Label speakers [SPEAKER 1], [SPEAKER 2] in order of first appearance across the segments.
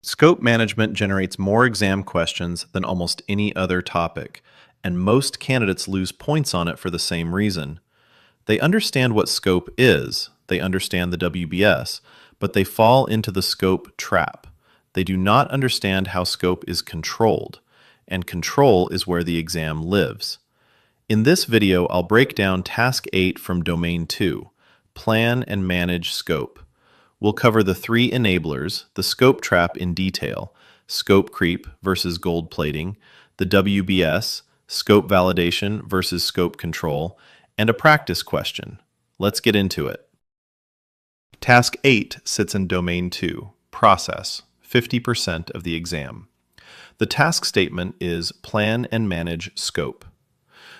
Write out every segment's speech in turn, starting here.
[SPEAKER 1] Scope management generates more exam questions than almost any other topic, and most candidates lose points on it for the same reason. They understand what scope is, they understand the WBS, but they fall into the scope trap. They do not understand how scope is controlled, and control is where the exam lives. In this video, I'll break down Task 8 from Domain 2, Plan and Manage Scope. We'll cover the three enablers, the scope trap in detail, scope creep versus gold plating, the WBS, scope validation versus scope control, and a practice question. Let's get into it. Task 8 sits in Domain 2, Process, 50% of the exam. The task statement is Plan and Manage Scope.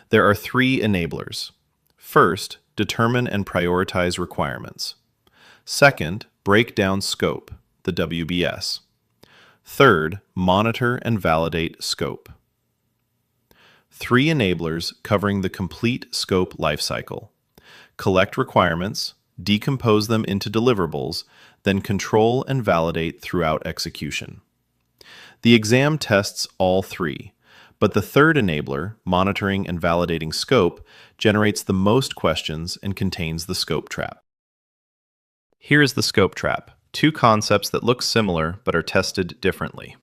[SPEAKER 1] There are three enablers. First, determine and prioritize requirements. Second, break down scope, the WBS. Third, monitor and validate scope. Three enablers covering the complete scope lifecycle. Collect requirements, decompose them into deliverables, then control and validate throughout execution. The exam tests all three, but the third enabler, monitoring and validating scope, generates the most questions and contains the scope trap. Here is the scope trap, two concepts that look similar but are tested differently.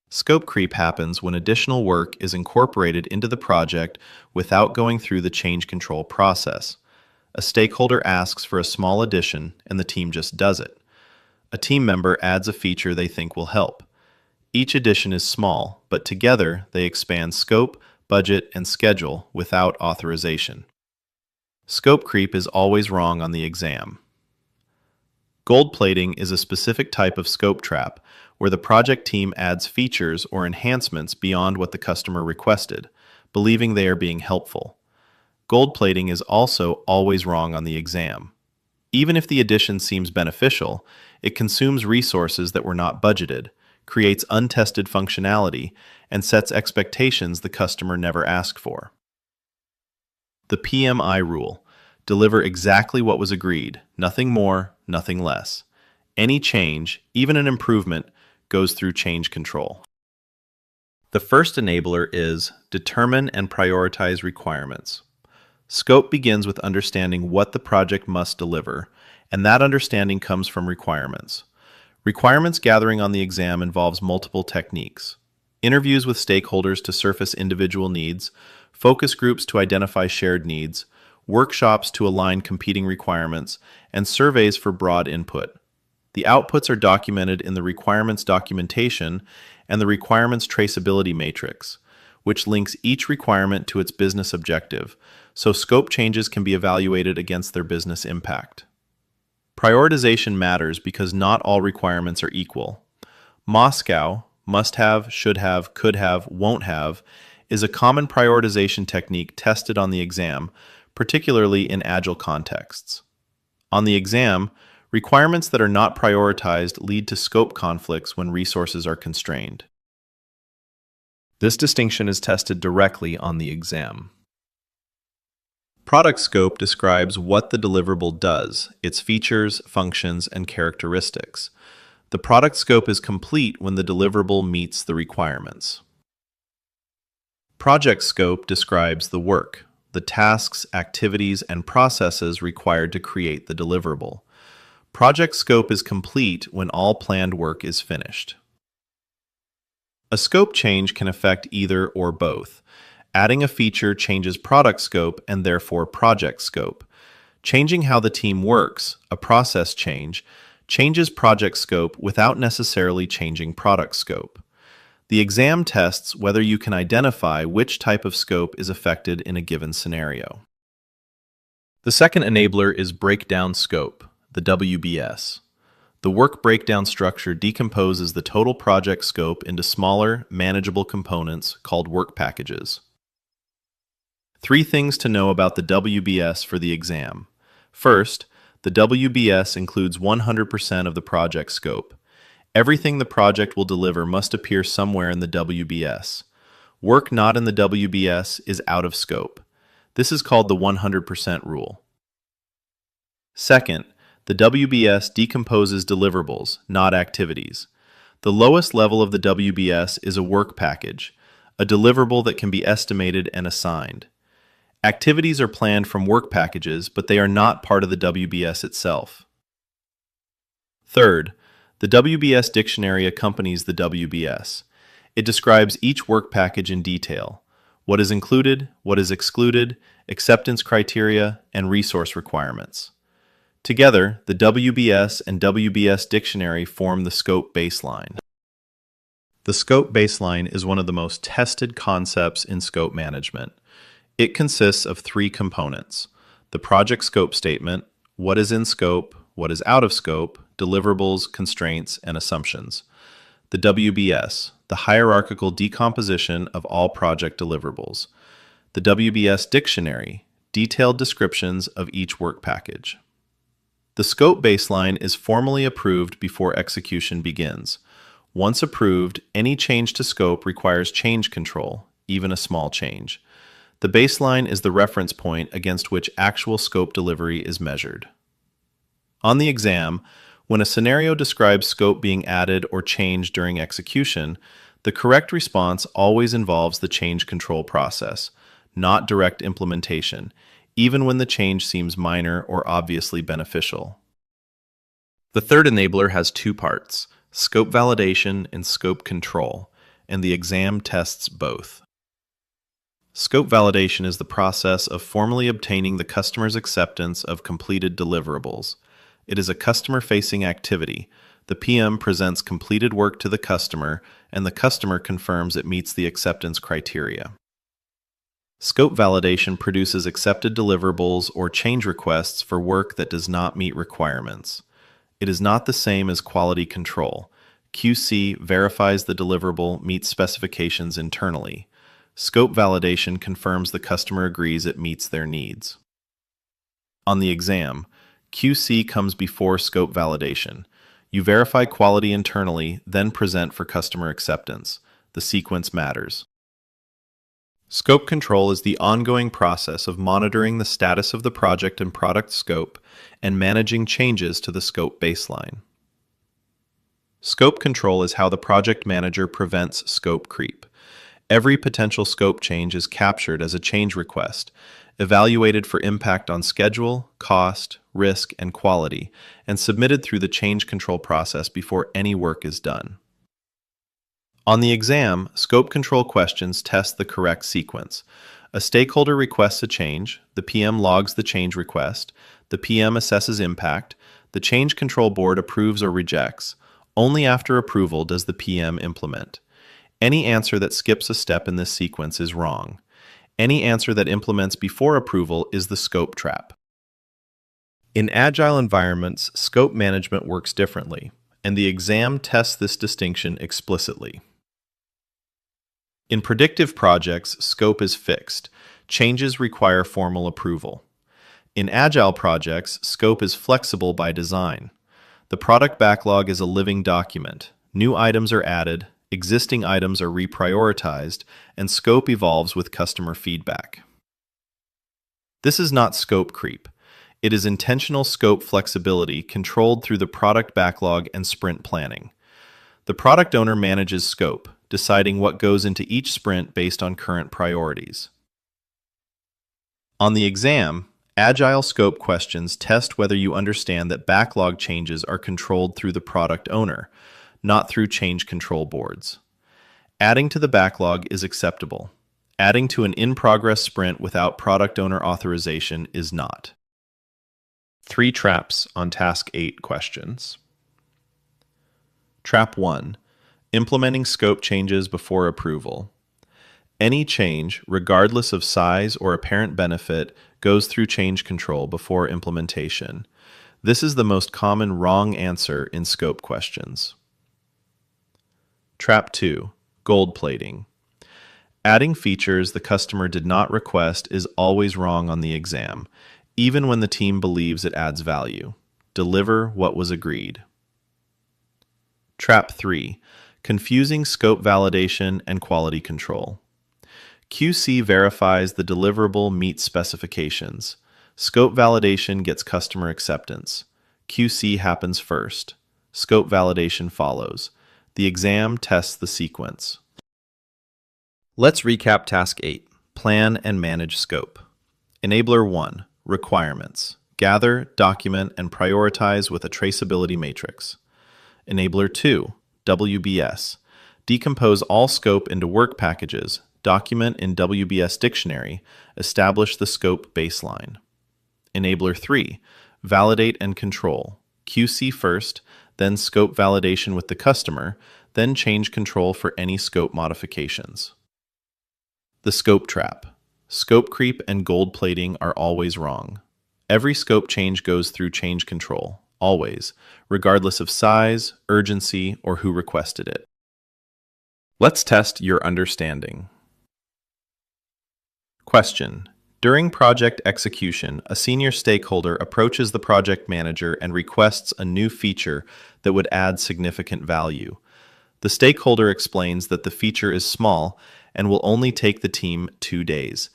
[SPEAKER 1] Scope creep happens when additional work is incorporated into the project without going through the change control process. A stakeholder asks for a small addition and the team just does it. A team member adds a feature they think will help. Each addition is small, but together they expand scope, budget, and schedule without authorization. Scope creep is always wrong on the exam. Gold plating is a specific type of scope trap where the project team adds features or enhancements beyond what the customer requested, believing they are being helpful. Gold plating is also always wrong on the exam. Even if the addition seems beneficial, it consumes resources that were not budgeted, creates untested functionality, and sets expectations the customer never asked for. The PMI rule: deliver exactly what was agreed, nothing more, nothing less. Any change, even an improvement, goes through change control. The first enabler is determine and prioritize requirements. Scope begins with understanding what the project must deliver, and that understanding comes from requirements. Requirements gathering on the exam involves multiple techniques: interviews with stakeholders to surface individual needs, focus groups to identify shared needs, workshops to align competing requirements, and surveys for broad input. The outputs are documented in the requirements documentation and the requirements traceability matrix, which links each requirement to its business objective, so scope changes can be evaluated against their business impact. Prioritization matters because not all requirements are equal. Moscow, must have, should have, could have, won't have, is a common prioritization technique tested on the exam, particularly in Agile contexts. On the exam, requirements that are not prioritized lead to scope conflicts when resources are constrained. This distinction is tested directly on the exam. Product scope describes what the deliverable does, its features, functions, and characteristics. The product scope is complete when the deliverable meets the requirements. Project scope describes the work, the tasks, activities, and processes required to create the deliverable. Project scope is complete when all planned work is finished. A scope change can affect either or both. Adding a feature changes product scope and therefore project scope. Changing how the team works, a process change, changes project scope without necessarily changing product scope. The exam tests whether you can identify which type of scope is affected in a given scenario. The second enabler is breakdown scope, the WBS. The work breakdown structure decomposes the total project scope into smaller, manageable components called work packages. Three things to know about the WBS for the exam. First, the WBS includes 100% of the project scope. Everything the project will deliver must appear somewhere in the WBS. Work not in the WBS is out of scope. This is called the 100% rule. Second, the WBS decomposes deliverables, not activities. The lowest level of the WBS is a work package, a deliverable that can be estimated and assigned. Activities are planned from work packages, but they are not part of the WBS itself. Third, the WBS dictionary accompanies the WBS. It describes each work package in detail: what is included, what is excluded, acceptance criteria, and resource requirements. Together, the WBS and WBS dictionary form the scope baseline. The scope baseline is one of the most tested concepts in scope management. It consists of three components: the project scope statement, what is in scope, what is out of scope, deliverables, constraints, and assumptions. The WBS, the hierarchical decomposition of all project deliverables. The WBS dictionary, detailed descriptions of each work package. The scope baseline is formally approved before execution begins. Once approved, any change to scope requires change control, even a small change. The baseline is the reference point against which actual scope delivery is measured. On the exam, when a scenario describes scope being added or changed during execution, the correct response always involves the change control process, not direct implementation, even when the change seems minor or obviously beneficial. The third enabler has two parts: scope validation and scope control, and the exam tests both. Scope validation is the process of formally obtaining the customer's acceptance of completed deliverables. It is a customer-facing activity. The PM presents completed work to the customer, and the customer confirms it meets the acceptance criteria. Scope validation produces accepted deliverables or change requests for work that does not meet requirements. It is not the same as quality control. QC verifies the deliverable meets specifications internally. Scope validation confirms the customer agrees it meets their needs. On the exam, QC comes before scope validation. You verify quality internally, then present for customer acceptance. The sequence matters. Scope control is the ongoing process of monitoring the status of the project and product scope and managing changes to the scope baseline. Scope control is how the project manager prevents scope creep. Every potential scope change is captured as a change request, evaluated for impact on schedule, cost, risk, and quality, and submitted through the change control process before any work is done. On the exam, scope control questions test the correct sequence. A stakeholder requests a change, the PM logs the change request, the PM assesses impact, the change control board approves or rejects. Only after approval does the PM implement. Any answer that skips a step in this sequence is wrong. Any answer that implements before approval is the scope trap. In Agile environments, scope management works differently, and the exam tests this distinction explicitly. In predictive projects, scope is fixed. Changes require formal approval. In Agile projects, scope is flexible by design. The product backlog is a living document. New items are added, existing items are reprioritized, and scope evolves with customer feedback. This is not scope creep. It is intentional scope flexibility controlled through the product backlog and sprint planning. The product owner manages scope, deciding what goes into each sprint based on current priorities. On the exam, Agile scope questions test whether you understand that backlog changes are controlled through the product owner, not through change control boards. Adding to the backlog is acceptable. Adding to an in-progress sprint without product owner authorization is not. 3 traps on Task 8 questions. Trap 1. Implementing scope changes before approval. Any change, regardless of size or apparent benefit, goes through change control before implementation. This is the most common wrong answer in scope questions. Trap 2. Gold plating. Adding features the customer did not request is always wrong on the exam, even when the team believes it adds value. Deliver what was agreed. Trap 3. Confusing scope validation and quality control. QC verifies the deliverable meets specifications. Scope validation gets customer acceptance. QC happens first. Scope validation follows. The exam tests the sequence. Let's recap Task 8, Plan and Manage Scope. Enabler 1, Requirements. Gather, document, and prioritize with a traceability matrix. Enabler 2, WBS. Decompose all scope into work packages, document in WBS dictionary, establish the scope baseline. Enabler 3, Validate and Control. QC first, then scope validation with the customer, then change control for any scope modifications. The scope trap. Scope creep and gold plating are always wrong. Every scope change goes through change control, always, regardless of size, urgency, or who requested it. Let's test your understanding. Question. During project execution, a senior stakeholder approaches the project manager and requests a new feature that would add significant value. The stakeholder explains that the feature is small and will only take the team 2 days.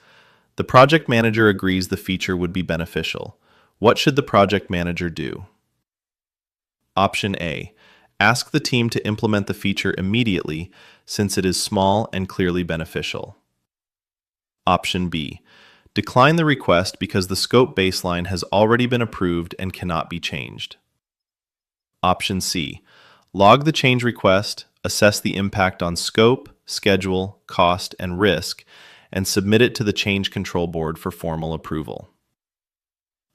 [SPEAKER 1] The project manager agrees the feature would be beneficial. What should the project manager do? Option A. Ask the team to implement the feature immediately since it is small and clearly beneficial. Option B. Decline the request because the scope baseline has already been approved and cannot be changed. Option C. Log the change request, assess the impact on scope, schedule, cost, and risk, and submit it to the Change Control Board for formal approval.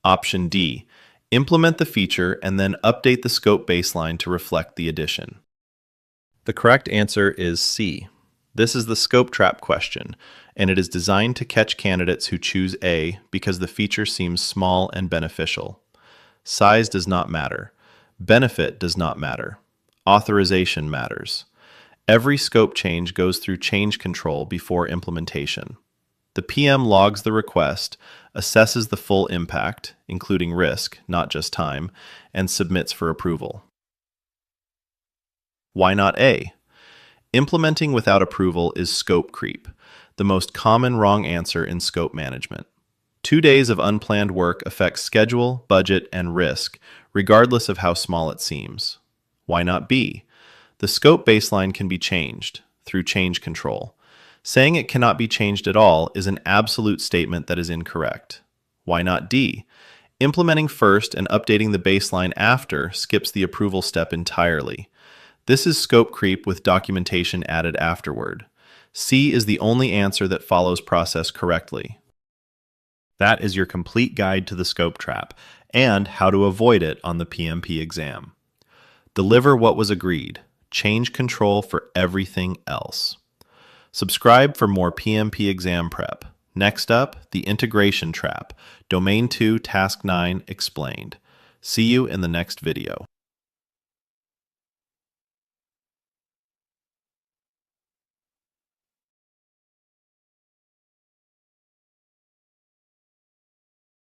[SPEAKER 1] Option D. Implement the feature and then update the scope baseline to reflect the addition. The correct answer is C. This is the scope trap question, and it is designed to catch candidates who choose A because the feature seems small and beneficial. Size does not matter. Benefit does not matter. Authorization matters. Every scope change goes through change control before implementation. The PM logs the request, assesses the full impact, including risk, not just time, and submits for approval. Why not A? Implementing without approval is scope creep, the most common wrong answer in scope management. 2 days of unplanned work affects schedule, budget, and risk, regardless of how small it seems. Why not B? The scope baseline can be changed through change control. Saying it cannot be changed at all is an absolute statement that is incorrect. Why not D? Implementing first and updating the baseline after skips the approval step entirely. This is scope creep with documentation added afterward. C is the only answer that follows process correctly. That is your complete guide to the scope trap and how to avoid it on the PMP exam. Deliver what was agreed. Change control for everything else. Subscribe for more PMP exam prep. Next up, the integration trap. Domain 2, Task 9 explained. See you in the next video.